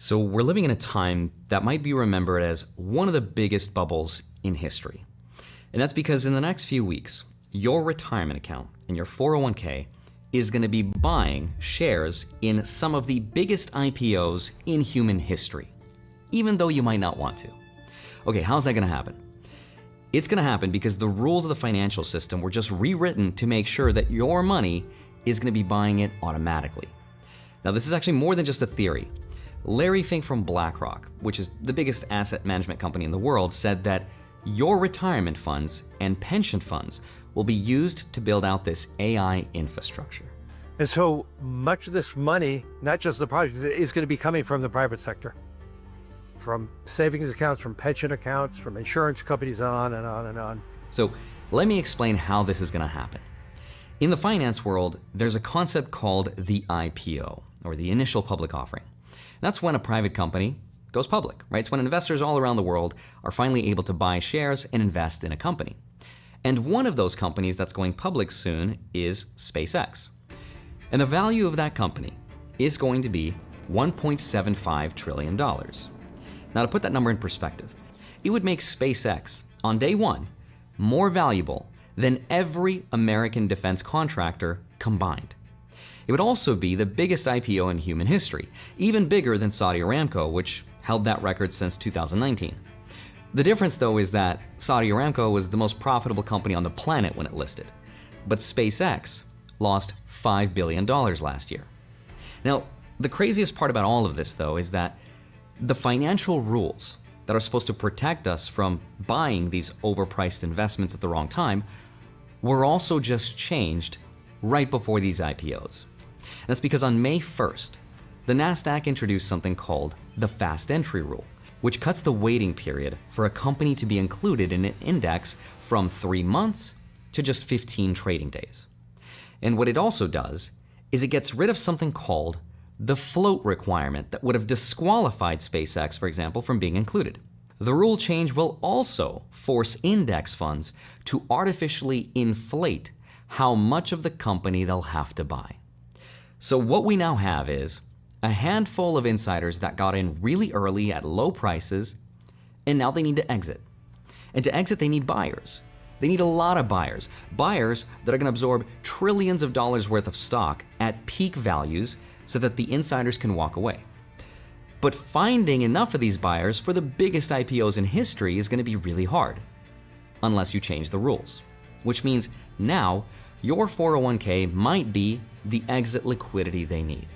So we're living in a time that might be remembered as one of the biggest bubbles in history. And that's because in the next few weeks, your retirement account and your 401k is going to be buying shares in some of the biggest IPOs in human history, even though you might not want to. Okay, how's that going to happen? It's going to happen because the rules of the financial system were just rewritten to make sure that your money is going to be buying it automatically. Now, this is actually more than just a theory. Larry Fink from BlackRock, which is the biggest asset management company in the world, said that your retirement funds and pension funds will be used to build out this AI infrastructure. And so much of this money, not just the project, is going to be coming from the private sector, from savings accounts, from pension accounts, from insurance companies, on and on and on. So let me explain how this is going to happen. In the finance world, there's a concept called the IPO, or the initial public offering. That's when a private company goes public, right? It's when investors all around the world are finally able to buy shares and invest in a company. And one of those companies that's going public soon is SpaceX. And the value of that company is going to be $1.75 trillion. Now, to put that number in perspective, it would make SpaceX, on day one, more valuable than every American defense contractor combined. It would also be the biggest IPO in human history, even bigger than Saudi Aramco, which held that record since 2019. The difference, though, is that Saudi Aramco was the most profitable company on the planet when it listed, but SpaceX lost $5 billion last year. Now, the craziest part about all of this, though, is that the financial rules that are supposed to protect us from buying these overpriced investments at the wrong time were also just changed right before these IPOs. And that's because on May 1st, the NASDAQ introduced something called the Fast Entry Rule, which cuts the waiting period for a company to be included in an index from 3 months to just 15 trading days. And what it also does is it gets rid of something called the float requirement that would have disqualified SpaceX, for example, from being included. The rule change will also force index funds to artificially inflate how much of the company they'll have to buy. So what we now have is a handful of insiders that got in really early at low prices, and now they need to exit. And to exit, they need buyers. They need a lot of buyers. Buyers that are going to absorb trillions of dollars worth of stock at peak values so that the insiders can walk away. But finding enough of these buyers for the biggest IPOs in history is going to be really hard, unless you change the rules. Which means now your 401k might be the exit liquidity they need.